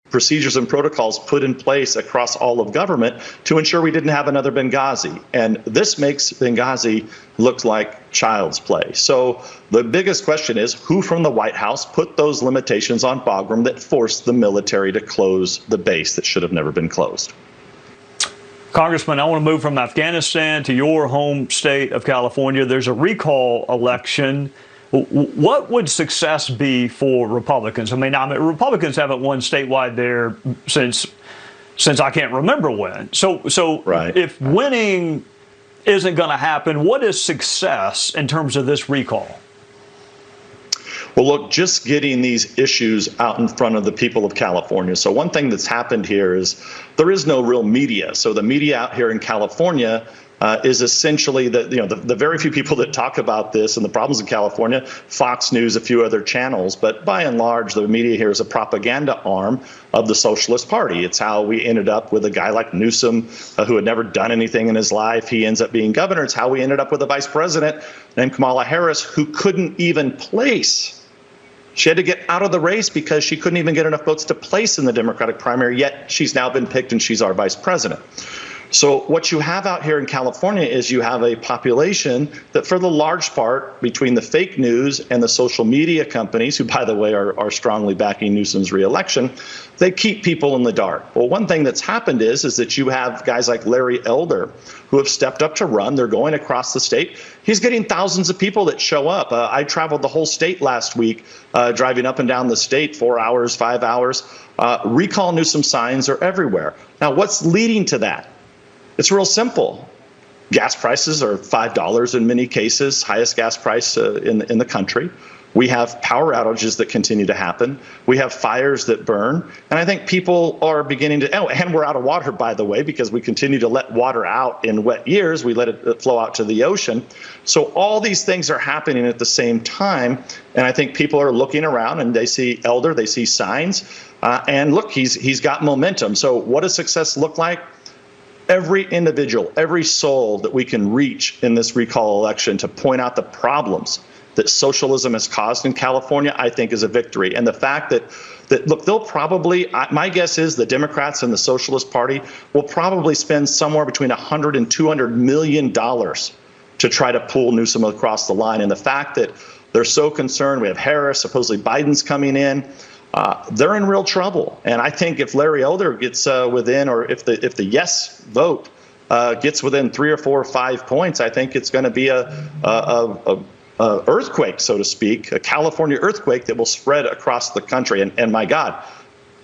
procedures and protocols put in place across all of government to ensure we didn't have another Benghazi. And this makes Benghazi look like child's play. So the biggest question is, who from the White House put those limitations on Bagram that forced the military to close the base that should have never been closed? Congressman, I want to move from Afghanistan to your home state of California. There's a recall election. What would success be for Republicans? I mean, Republicans haven't won statewide there since I can't remember when. So right. If winning isn't going to happen, what is success in terms of this recall? Well, look, just getting these issues out in front of the people of California. So one thing that's happened here is there is no real media. So the media out here in California is essentially the very few people that talk about this and the problems in California, Fox News, a few other channels. But by and large, the media here is a propaganda arm of the Socialist Party. It's how we ended up with a guy like Newsom, who had never done anything in his life. He ends up being governor. It's how we ended up with a vice president named Kamala Harris, who couldn't even place. She had to get out of the race because she couldn't even get enough votes to place in the Democratic primary, yet she's now been picked and she's our vice president. So what you have out here in California is you have a population that, for the large part, between the fake news and the social media companies, who, by the way, are strongly backing Newsom's reelection, they keep people in the dark. Well, one thing that's happened is that you have guys like Larry Elder who have stepped up to run. They're going across the state. He's getting thousands of people that show up. I traveled the whole state last week, driving up and down the state, 4 hours, 5 hours. Recall Newsom signs are everywhere. Now, what's leading to that? It's real simple. Gas prices are $5 in many cases, highest gas price in the country. We have power outages that continue to happen. We have fires that burn. And I think people are beginning to, and we're out of water, by the way, because we continue to let water out in wet years. We let it flow out to the ocean. So all these things are happening at the same time. And I think people are looking around and they see Elder, they see signs. And look, he's got momentum. So what does success look like? Every individual, every soul that we can reach in this recall election to point out the problems that socialism has caused in California, I think is a victory. And the fact that look, they'll probably, my guess is the Democrats and the Socialist Party will probably spend somewhere between $100 and $200 million to try to pull Newsom across the line. And the fact that they're so concerned, we have Harris, supposedly Biden's coming in, they're in real trouble. And I think if Larry Elder gets within, or if the yes vote gets within 3 or 4 or 5 points, I think it's going to be a earthquake, so to speak, a California earthquake that will spread across the country. And my God,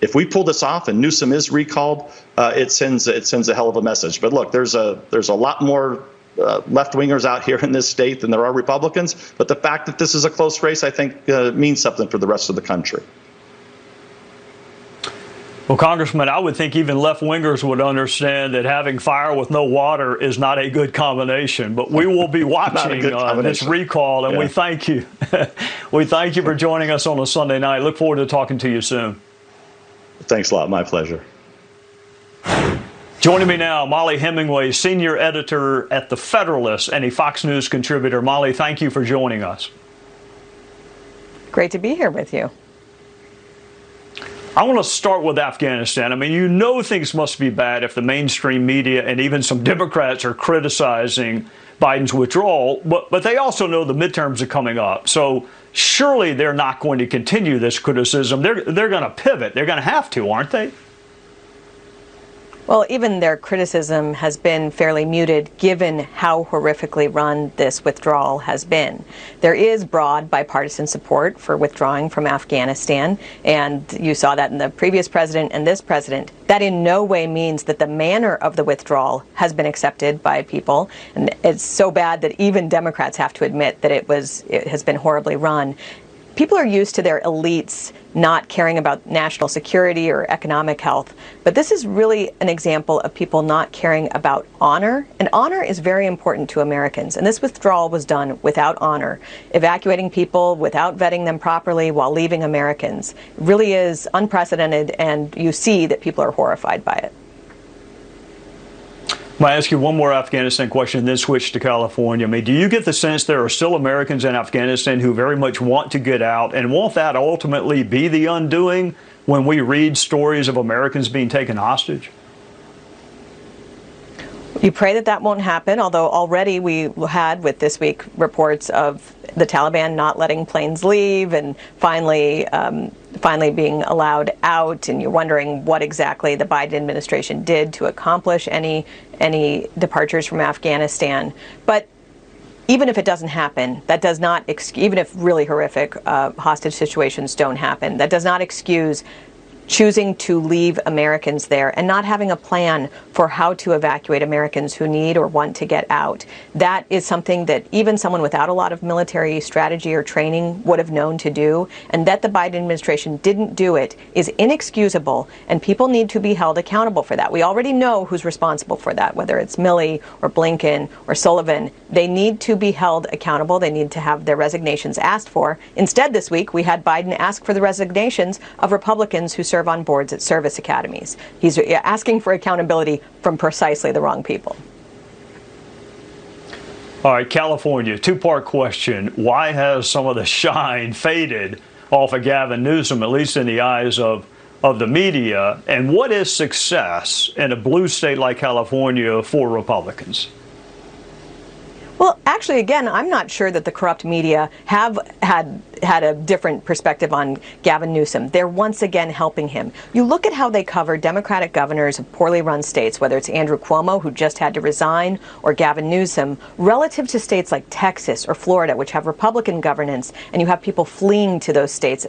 if we pull this off and Newsom is recalled, it sends a hell of a message. But look, there's a lot more left-wingers out here in this state than there are Republicans. But the fact that this is a close race, I think, means something for the rest of the country. Well, Congressman, I would think even left-wingers would understand that having fire with no water is not a good combination. But we will be watching this recall, and we thank you. We thank you for joining us on a Sunday night. Look forward to talking to you soon. Thanks a lot. My pleasure. Joining me now, Molly Hemingway, senior editor at The Federalist and a Fox News contributor. Molly, thank you for joining us. Great to be here with you. I want to start with Afghanistan. I mean, you know things must be bad if the mainstream media and even some Democrats are criticizing Biden's withdrawal, but they also know the midterms are coming up. So surely they're not going to continue this criticism. They're going to pivot. They're going to have to, aren't they? Well, even their criticism has been fairly muted given how horrifically run this withdrawal has been. There is broad bipartisan support for withdrawing from Afghanistan, and you saw that in the previous president and this president. That in no way means that the manner of the withdrawal has been accepted by people, and it's so bad that even Democrats have to admit that it has been horribly run. People are used to their elites not caring about national security or economic health, but this is really an example of people not caring about honor, and honor is very important to Americans, and this withdrawal was done without honor, evacuating people without vetting them properly while leaving Americans. It really is unprecedented, and you see that people are horrified by it. I'll ask you one more Afghanistan question and then switch to California. I mean, do you get the sense there are still Americans in Afghanistan who very much want to get out, and won't that ultimately be the undoing when we read stories of Americans being taken hostage? You pray that that won't happen, although already we had with this week reports of the Taliban not letting planes leave and finally being allowed out, and you're wondering what exactly the Biden administration did to accomplish any departures from Afghanistan. But even if it doesn't happen, that does not, even if really horrific hostage situations don't happen, that does not excuse choosing to leave Americans there and not having a plan for how to evacuate Americans who need or want to get out. That is something that even someone without a lot of military strategy or training would have known to do, and that the Biden administration didn't do it is inexcusable, and people need to be held accountable for that. We already know who's responsible for that, whether it's Milley or Blinken or Sullivan. They need to be held accountable. They need to have their resignations asked for. Instead, this week, we had Biden ask for the resignations of Republicans who serve on boards at service academies. He's asking for accountability from precisely the wrong people. All right, California, two-part question. Why has some of the shine faded off of Gavin Newsom, at least in the eyes of the media? And what is success in a blue state like California for Republicans? Well, actually, again, I'm not sure that the corrupt media have had a different perspective on Gavin Newsom. They're once again helping him. You look at how they cover Democratic governors of poorly run states, whether it's Andrew Cuomo, who just had to resign, or Gavin Newsom, relative to states like Texas or Florida, which have Republican governance, and you have people fleeing to those states,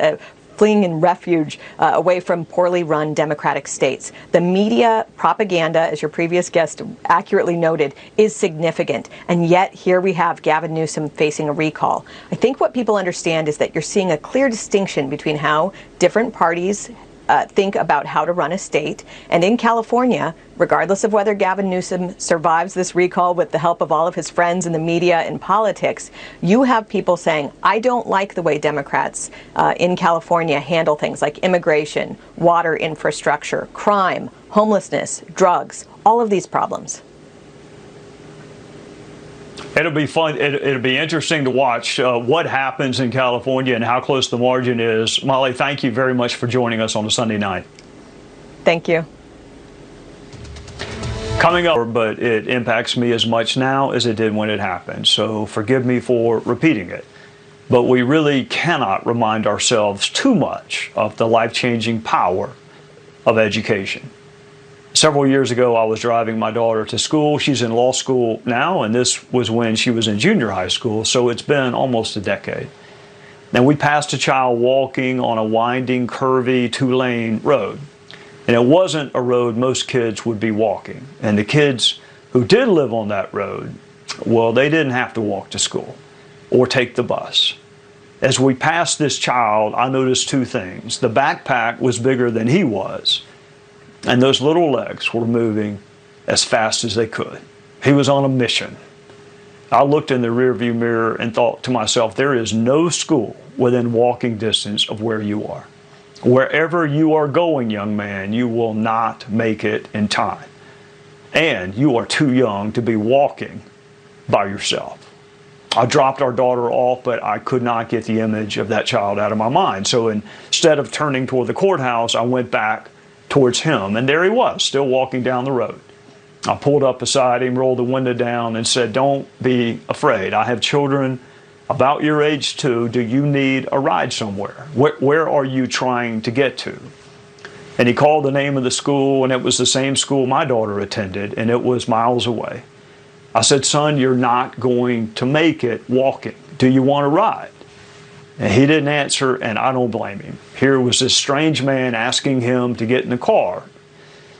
fleeing in refuge away from poorly run Democratic states. The media propaganda, as your previous guest accurately noted, is significant. And yet here we have Gavin Newsom facing a recall. I think what people understand is that you're seeing a clear distinction between how different parties think about how to run a state. And in California, regardless of whether Gavin Newsom survives this recall with the help of all of his friends in the media and politics, you have people saying, I don't like the way Democrats in California handle things like immigration, water infrastructure, crime, homelessness, drugs, all of these problems. It'll be fun. It'll be interesting to watch what happens in California and how close the margin is. Molly, thank you very much for joining us on a Sunday night. Thank you. Coming up, but it impacts me as much now as it did when it happened. So forgive me for repeating it. But we really cannot remind ourselves too much of the life-changing power of education. Several years ago, I was driving my daughter to school. She's in law school now, and this was when she was in junior high school, so it's been almost a decade. And we passed a child walking on a winding, curvy, two-lane road. And it wasn't a road most kids would be walking. And the kids who did live on that road, well, they didn't have to walk to school or take the bus. As we passed this child, I noticed two things. The backpack was bigger than he was, and those little legs were moving as fast as they could. He was on a mission. I looked in the rearview mirror and thought to myself, there is no school within walking distance of where you are. Wherever you are going, young man, you will not make it in time. And you are too young to be walking by yourself. I dropped our daughter off, but I could not get the image of that child out of my mind. So instead of turning toward the courthouse, I went back towards him, and there he was, still walking down the road. I pulled up beside him, rolled the window down, and said, don't be afraid. I have children about your age too. Do you need a ride somewhere? Where are you trying to get to? And he called the name of the school, and it was the same school my daughter attended, and it was miles away. I said, son, you're not going to make it walking. Do you want a ride? And he didn't answer, and I don't blame him. Here was this strange man asking him to get in the car.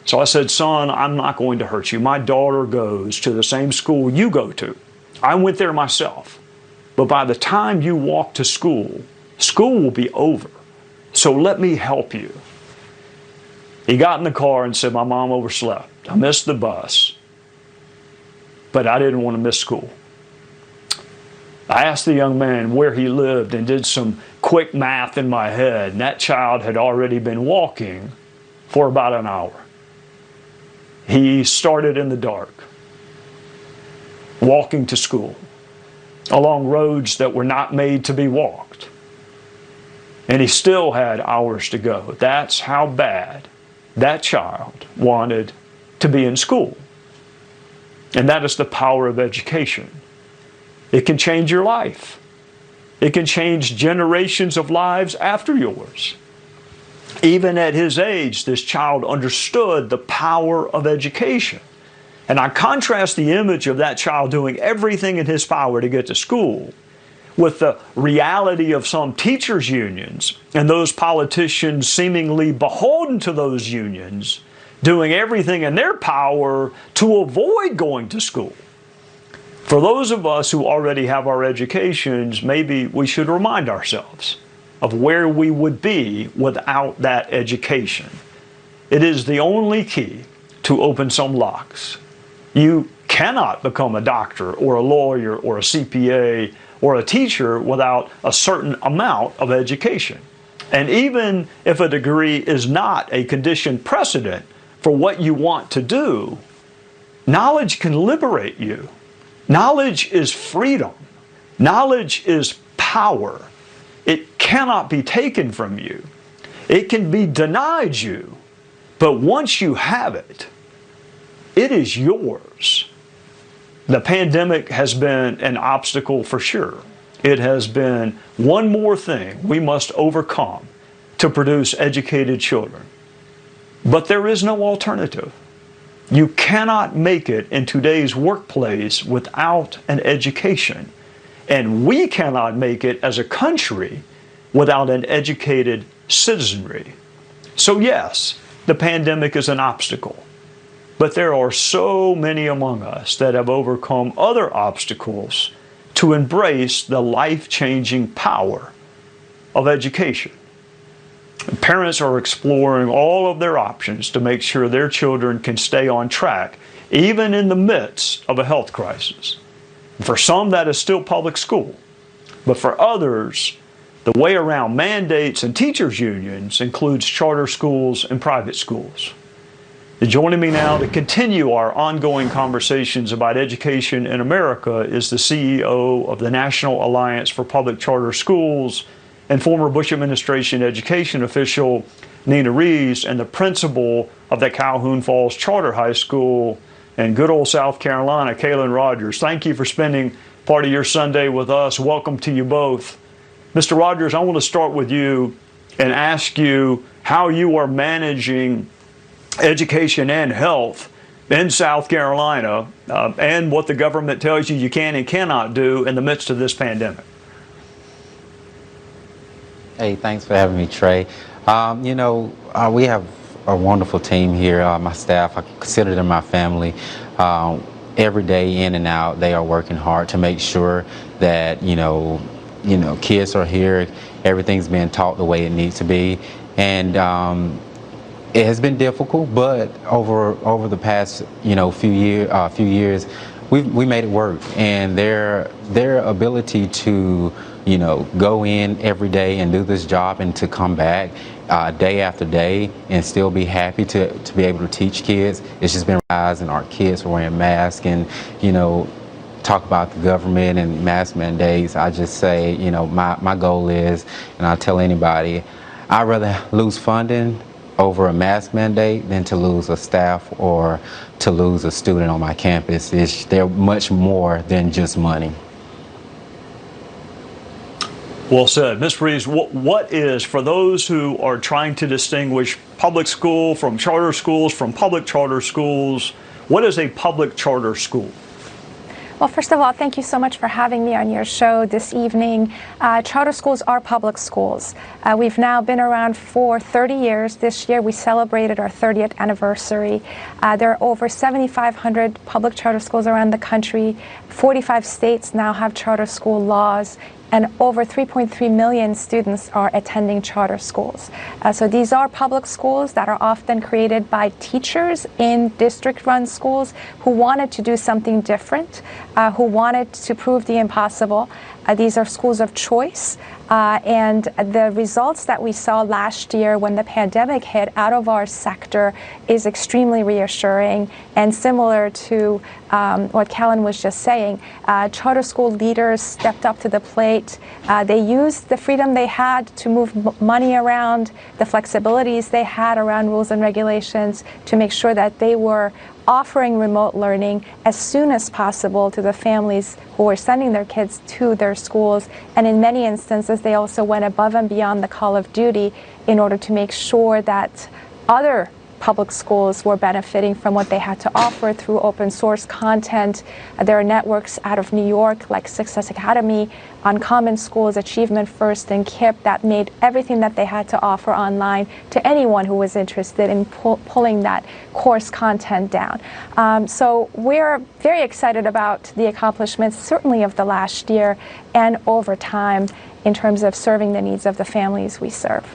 So I said, son, I'm not going to hurt you. My daughter goes to the same school you go to. I went there myself. But by the time you walk to school, school will be over. So let me help you. He got in the car and said, my mom overslept. I missed the bus, but I didn't want to miss school. I asked the young man where he lived and did some quick math in my head, and that child had already been walking for about an hour. He started in the dark. walking to school, along roads that were not made to be walked. And he still had hours to go. That's how bad that child wanted to be in school. And that is the power of education. It can change your life. It can change generations of lives after yours. Even at his age, this child understood the power of education. And I contrast the image of that child doing everything in his power to get to school with the reality of some teachers' unions and those politicians seemingly beholden to those unions doing everything in their power to avoid going to school. For those of us who already have our educations, maybe we should remind ourselves of where we would be without that education. It is the only key to open some locks. You cannot become a doctor or a lawyer or a CPA or a teacher without a certain amount of education. And even if a degree is not a conditioned precedent for what you want to do, knowledge can liberate you. Knowledge is freedom. Knowledge is power. It cannot be taken from you. It can be denied you. But once you have it, it is yours. The pandemic has been an obstacle for sure. It has been one more thing we must overcome to produce educated children. But there is no alternative. You cannot make it in today's workplace without an education. And we cannot make it as a country without an educated citizenry. So yes, the pandemic is an obstacle. But there are so many among us that have overcome other obstacles to embrace the life-changing power of education. Parents are exploring all of their options to make sure their children can stay on track, even in the midst of a health crisis. For some, that is still public school. But for others, the way around mandates and teachers' unions includes charter schools and private schools. Joining me now to continue our ongoing conversations about education in America is the CEO of the National Alliance for Public Charter Schools and former Bush administration education official Nina Reeves, and the principal of the Calhoun Falls Charter High School in good old South Carolina, Kaylin Rogers. Thank you for spending part of your Sunday with us. Welcome to you both. Mr. Rogers, I want to start with you and ask you how you are managing education and health in South Carolina and what the government tells you can and cannot do in the midst of this pandemic. Hey, thanks for having me, Trey. We have a wonderful team here. My staff, I consider them my family. Every day in and out, they are working hard to make sure that, kids are here, everything's being taught the way it needs to be. And it has been difficult, but over the past few years, we made it work. And their ability to go in every day and do this job and to come back day after day and still be happy to be able to teach kids, it's just been rising. Our kids are wearing masks and talk about the government and mask mandates. I just say my goal is, and I'll tell anybody, I'd rather lose funding over a mask mandate than to lose a staff or to lose a student on my campus. They're much more than just money. Well said. Ms. Reeves, what is, for those who are trying to distinguish public school from charter schools, from public charter schools, what is a public charter school? Well, first of all, thank you so much for having me on your show this evening. Charter schools are public schools. We've now been around for 30 years. This year we celebrated our 30th anniversary. There are over 7,500 public charter schools around the country. 45 states now have charter school laws, and over 3.3 million students are attending charter schools. So these are public schools that are often created by teachers in district-run schools who wanted to do something different, who wanted to prove the impossible, These are schools of choice. And the results that we saw last year when the pandemic hit out of our sector is extremely reassuring, and similar to what Callan was just saying. Charter school leaders stepped up to the plate. They used the freedom they had to move money around, the flexibilities they had around rules and regulations to make sure that they were offering remote learning as soon as possible to the families who were sending their kids to their schools. And in many instances, they also went above and beyond the call of duty in order to make sure that other public schools were benefiting from what they had to offer through open source content. There are networks out of New York like Success Academy, Uncommon Schools, Achievement First, and KIPP that made everything that they had to offer online to anyone who was interested in pulling that course content down. So we're very excited about the accomplishments, certainly of the last year and over time, in terms of serving the needs of the families we serve.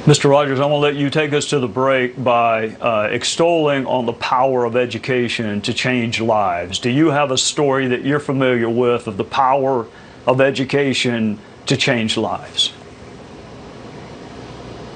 Mr. Rogers, I want to let you take us to the break by extolling on the power of education to change lives. Do you have a story that you're familiar with of the power of education to change lives?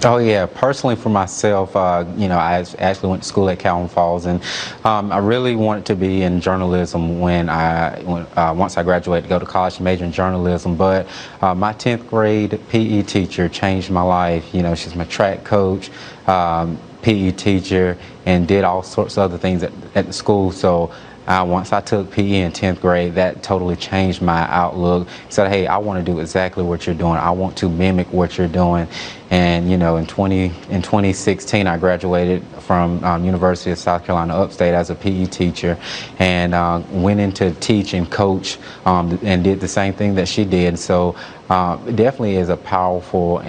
Oh yeah, personally for myself, you know, I actually went to school at Calvin Falls, and I really wanted to be in journalism when once I graduated, to go to college and major in journalism. But my 10th grade PE teacher changed my life. You know, she's my track coach, PE teacher, and did all sorts of other things at the school. So once I took PE in 10th grade, that totally changed my outlook. Said, hey, I want to do exactly what you're doing. I want to mimic what you're doing. And you know, in 2016, I graduated from University of South Carolina Upstate as a PE teacher, and went into teach and coach, and did the same thing that she did. So it definitely is a powerful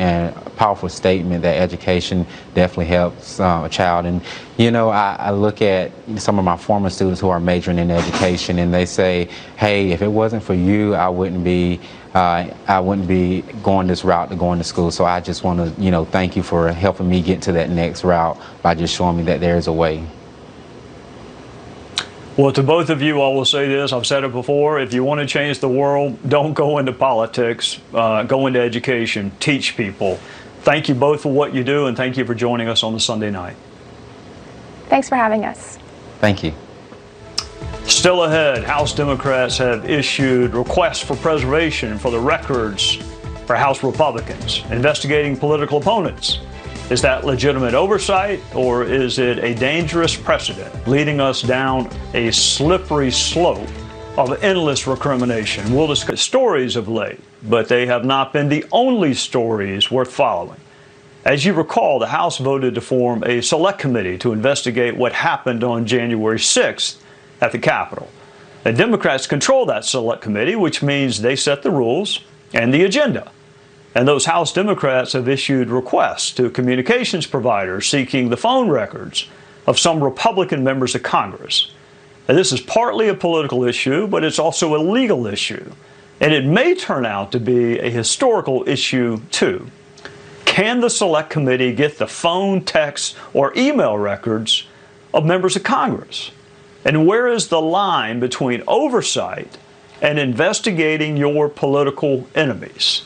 statement that education definitely helps a child. And you know, I look at some of my former students who are majoring in education, and they say, hey, if it wasn't for you, I wouldn't be going this route to going to school. So I just want to, you know, thank you for helping me get to that next route by just showing me that there's a way. Well, to both of you, I will say this. I've said it before. If you want to change the world, don't go into politics. Go into education. Teach people. Thank you both for what you do, and thank you for joining us on the Sunday night. Thanks for having us. Thank you. Still ahead, House Democrats have issued requests for preservation for the records for House Republicans investigating political opponents. Is that legitimate oversight, or is it a dangerous precedent leading us down a slippery slope of endless recrimination? We'll discuss stories of late, but they have not been the only stories worth following. As you recall, the House voted to form a select committee to investigate what happened on January 6th at the Capitol. The Democrats control that select committee, which means they set the rules and the agenda. And those House Democrats have issued requests to communications providers seeking the phone records of some Republican members of Congress. And this is partly a political issue, but it's also a legal issue. And it may turn out to be a historical issue, too. Can the Select Committee get the phone, text, or email records of members of Congress? And where is the line between oversight and investigating your political enemies?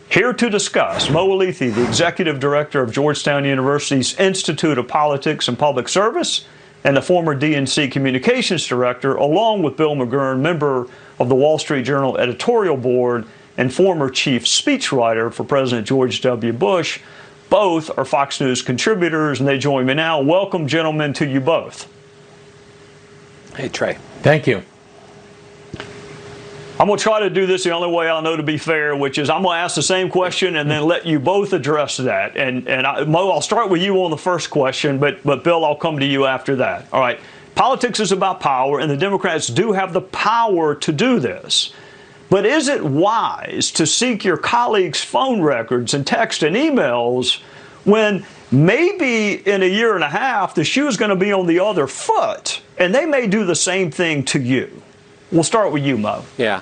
Here to discuss, Mo Alethi, the Executive Director of Georgetown University's Institute of Politics and Public Service, and the former DNC Communications Director, along with Bill McGurn, member of the Wall Street Journal editorial board and former chief speechwriter for President George W. Bush. Both are Fox News contributors, and they join me now. Welcome, gentlemen, to you both. Hey, Trey. Thank you. I'm going to try to do this the only way I know to be fair, which is I'm going to ask the same question and then let you both address that. Mo, I'll start with you on the first question, but Bill, I'll come to you after that. All right. Politics is about power, and the Democrats do have the power to do this. But is it wise to seek your colleagues' phone records and text and emails when maybe in a year and a half the shoe is going to be on the other foot, and they may do the same thing to you? We'll start with you, Mo. Yeah.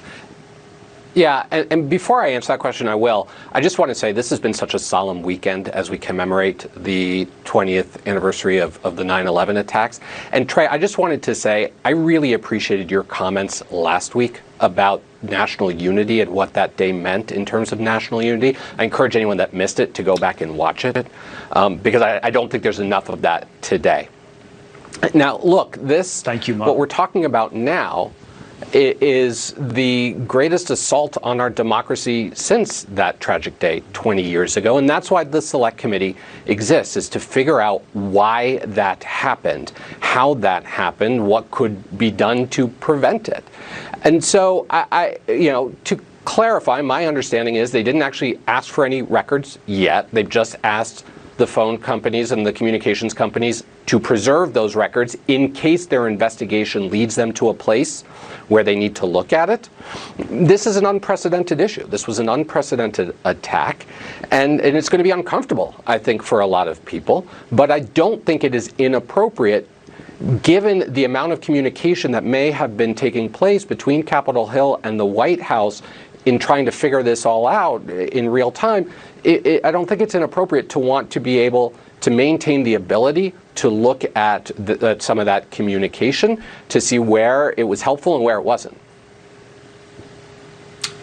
Yeah, and before I answer that question, I just want to say this has been such a solemn weekend as we commemorate the 20th anniversary of the 9/11 attacks. And Trey, I just wanted to say I really appreciated your comments last week about national unity and what that day meant in terms of national unity. I encourage anyone that missed it to go back and watch it, because I don't think there's enough of that today. Now, look, Thank you, Mo. what we're talking about now is the greatest assault on our democracy since that tragic day 20 years ago. And that's why the Select Committee exists, is to figure out why that happened, how that happened, what could be done to prevent it. And so, to clarify, my understanding is they didn't actually ask for any records yet. They've just asked the phone companies and the communications companies to preserve those records in case their investigation leads them to a place where they need to look at it. This is an unprecedented issue. This was an unprecedented attack, and it's going to be uncomfortable, I think, for a lot of people. But I don't think it is inappropriate, given the amount of communication that may have been taking place between Capitol Hill and the White House in trying to figure this all out in real time. I don't think it's inappropriate to want to be able to maintain the ability to look at some of that communication to see where it was helpful and where it wasn't.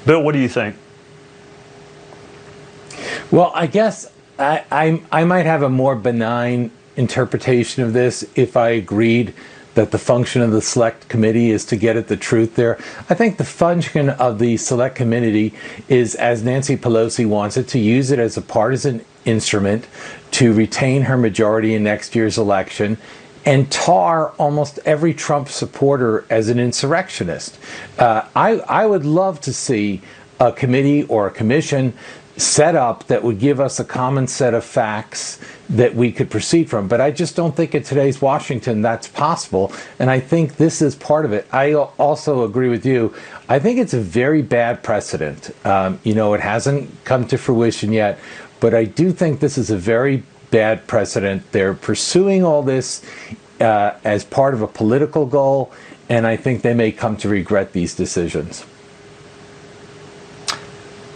Bill, what do you think? Well, I guess I might have a more benign interpretation of this if I agreed that the function of the Select Committee is to get at the truth there. I think the function of the Select Committee is, as Nancy Pelosi wants it, to use it as a partisan instrument to retain her majority in next year's election and tar almost every Trump supporter as an insurrectionist. I would love to see a committee or a commission set up that would give us a common set of facts that we could proceed from. But I just don't think in today's Washington that's possible. And I think this is part of it. I also agree with you. I think it's a very bad precedent. It hasn't come to fruition yet, but I do think this is a very bad precedent. They're pursuing all this as part of a political goal, and I think they may come to regret these decisions.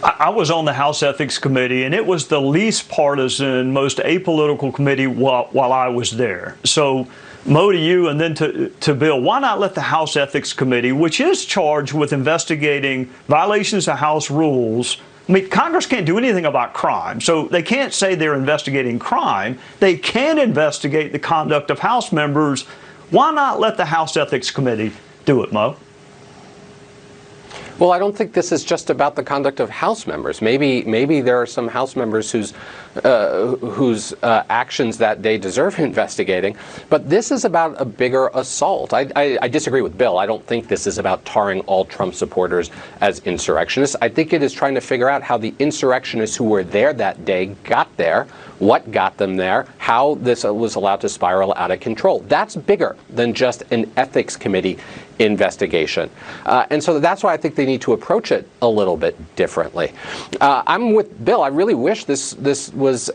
I was on the House Ethics Committee, and it was the least partisan, most apolitical committee while I was there. So, Mo, to you, and then to Bill, why not let the House Ethics Committee, which is charged with investigating violations of House rules? I mean, Congress can't do anything about crime, so they can't say they're investigating crime. They can investigate the conduct of House members. Why not let the House Ethics Committee do it, Mo? Well, I don't think this is just about the conduct of House members. Maybe there are some House members whose actions that day deserve investigating. But this is about a bigger assault. I disagree with Bill. I don't think this is about tarring all Trump supporters as insurrectionists. I think it is trying to figure out how the insurrectionists who were there that day got there, what got them there, how this was allowed to spiral out of control. That's bigger than just an ethics committee investigation. And so that's why I think they need to approach it a little bit differently. I'm with Bill. I really wish this was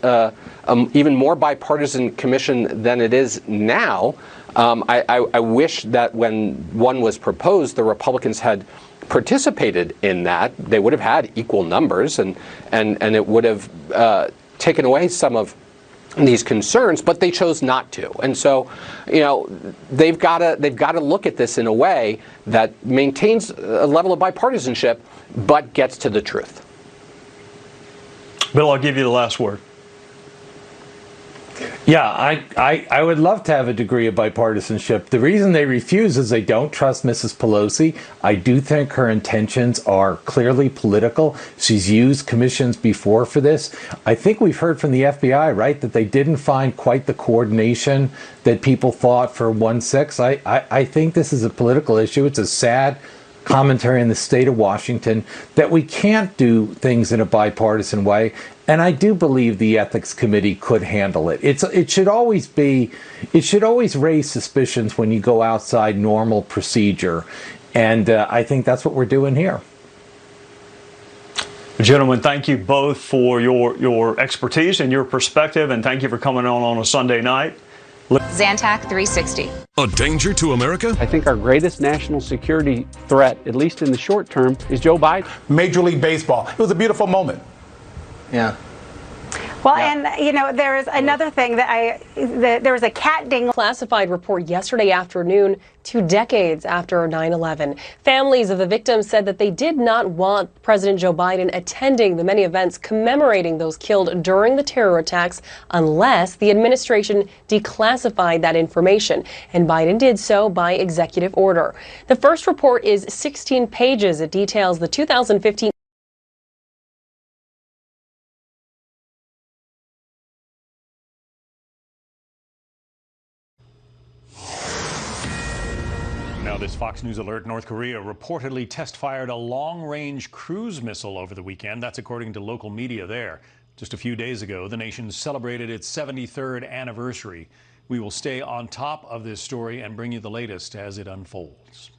even more bipartisan commission than it is now. I wish that when one was proposed, the Republicans had participated in that. They would have had equal numbers, and it would have taken away some of these concerns, but they chose not to. And so, they've got to look at this in a way that maintains a level of bipartisanship, but gets to the truth. Bill, I'll give you the last word. Yeah, I would love to have a degree of bipartisanship. The reason they refuse is they don't trust Mrs. Pelosi. I do think her intentions are clearly political. She's used commissions before for this. I think we've heard from the FBI, right, that they didn't find quite the coordination that people thought for 1/6. I think this is a political issue. It's a sad commentary in the state of Washington that we can't do things in a bipartisan way. And I do believe the Ethics Committee could handle it. It should always raise suspicions when you go outside normal procedure. And I think that's what we're doing here. Gentlemen, thank you both for your expertise and your perspective, and thank you for coming on a Sunday night. Zantac 360. A danger to America? I think our greatest national security threat, at least in the short term, is Joe Biden. Major League Baseball. It was a beautiful moment. Yeah. Well, and, you know, there is another thing that there was a cat ding. Classified report yesterday afternoon, 2 decades after 9/11. Families of the victims said that they did not want President Joe Biden attending the many events commemorating those killed during the terror attacks unless the administration declassified that information. And Biden did so by executive order. The first report is 16 pages. It details the 2015 Now, this Fox News alert: North Korea reportedly test-fired a long-range cruise missile over the weekend. That's according to local media there. Just a few days ago, the nation celebrated its 73rd anniversary. We will stay on top of this story and bring you the latest as it unfolds.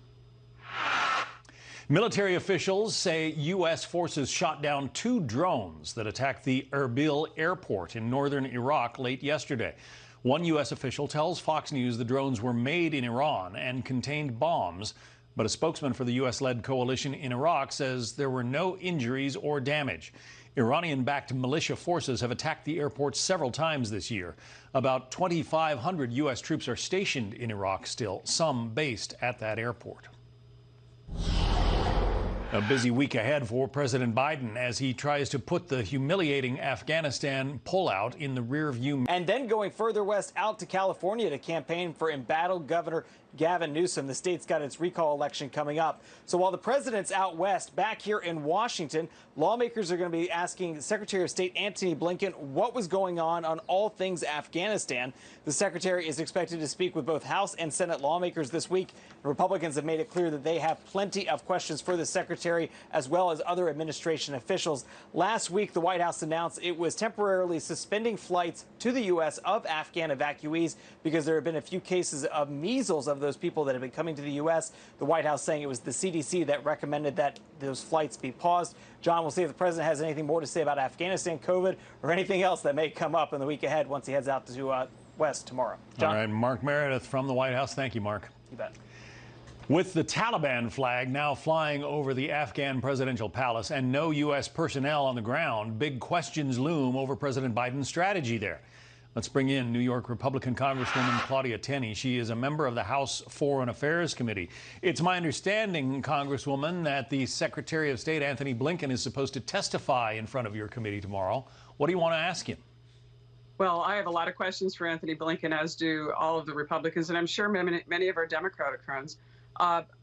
Military officials say U.S. forces shot down 2 drones that attacked the Erbil airport in northern Iraq late yesterday. One U.S. official tells Fox News the drones were made in Iran and contained bombs, but a spokesman for the U.S.-led coalition in Iraq says there were no injuries or damage. Iranian-backed militia forces have attacked the airport several times this year. About 2,500 U.S. troops are stationed in Iraq still, some based at that airport. A busy week ahead for President Biden as he tries to put the humiliating Afghanistan pullout in the rearview. And then going further west out to California to campaign for embattled Governor Gavin Newsom. The state's got its recall election coming up. So while the president's out west, back here in Washington, lawmakers are going to be asking Secretary of State Antony Blinken what was going on all things Afghanistan. The secretary is expected to speak with both House and Senate lawmakers this week. Republicans have made it clear that they have plenty of questions for the secretary as well as other administration officials. Last week, the White House announced it was temporarily suspending flights to the U.S. of Afghan evacuees because there have been a few cases of measles of those people that have been coming to the U.S. The White House saying it was the CDC that recommended that those flights be paused. John, we'll see if the president has anything more to say about Afghanistan, COVID, or anything else that may come up in the week ahead once he heads out to West tomorrow. John? All right, Mark Meredith from the White House. Thank you, Mark. You bet. With the Taliban flag now flying over the Afghan presidential palace and no U.S. personnel on the ground, big questions loom over President Biden's strategy there. Let's bring in New York Republican Congresswoman Claudia Tenney. She is a member of the House Foreign Affairs Committee. It's my understanding, Congresswoman, that the Secretary of State, Antony Blinken, is supposed to testify in front of your committee tomorrow. What do you want to ask him? Well, I have a lot of questions for Antony Blinken, as do all of the Republicans, and I'm sure many of our Democratic friends.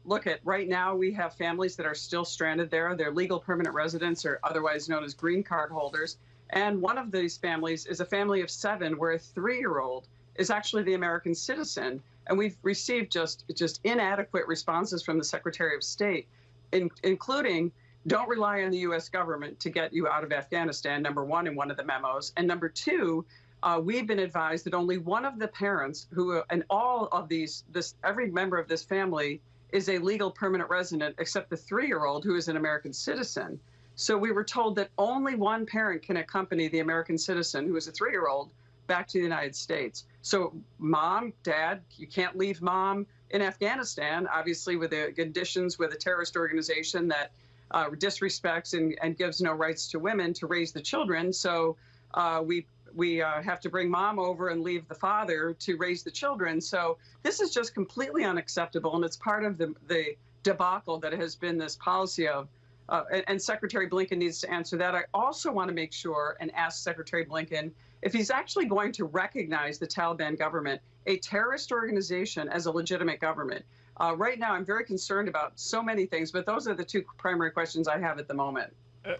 Look, right now we have families that are still stranded there. They're legal permanent residents, or otherwise known as green card holders. And one of these families is a family of 7 where a 3-year-old is actually the American citizen. And we've received just inadequate responses from the Secretary of State, including don't rely on the U.S. government to get you out of Afghanistan, number 1 in one of the memos. And number 2, we've been advised that only one of the parents and all of every member of this family is a legal permanent resident except the 3-year-old who is an American citizen. So we were told that only one parent can accompany the American citizen, who is a 3-year-old, back to the United States. So mom, dad, you can't leave mom in Afghanistan, obviously with the conditions with a terrorist organization that disrespects and gives no rights to women to raise the children. So we have to bring mom over and leave the father to raise the children. So this is just completely unacceptable, and it's part of the debacle that has been this policy of and Secretary Blinken needs to answer that. I also want to make sure and ask Secretary Blinken if he's actually going to recognize the Taliban government, a terrorist organization, as a legitimate government. Right now, I'm very concerned about so many things, but those are the 2 primary questions I have at the moment.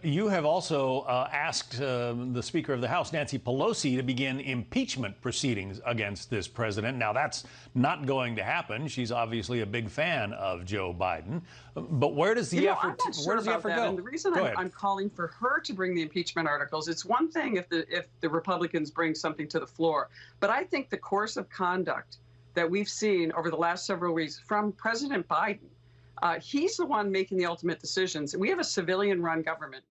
You have also asked the Speaker of the House, Nancy Pelosi, to begin impeachment proceedings against this president. Now, that's not going to happen. She's obviously a big fan of Joe Biden. But where does the effort go? And the reason I'm calling for her to bring the impeachment articles, it's one thing if the Republicans bring something to the floor. But I think the course of conduct that we've seen over the last several weeks from President Biden, he's the one making the ultimate decisions. We have a civilian-run government.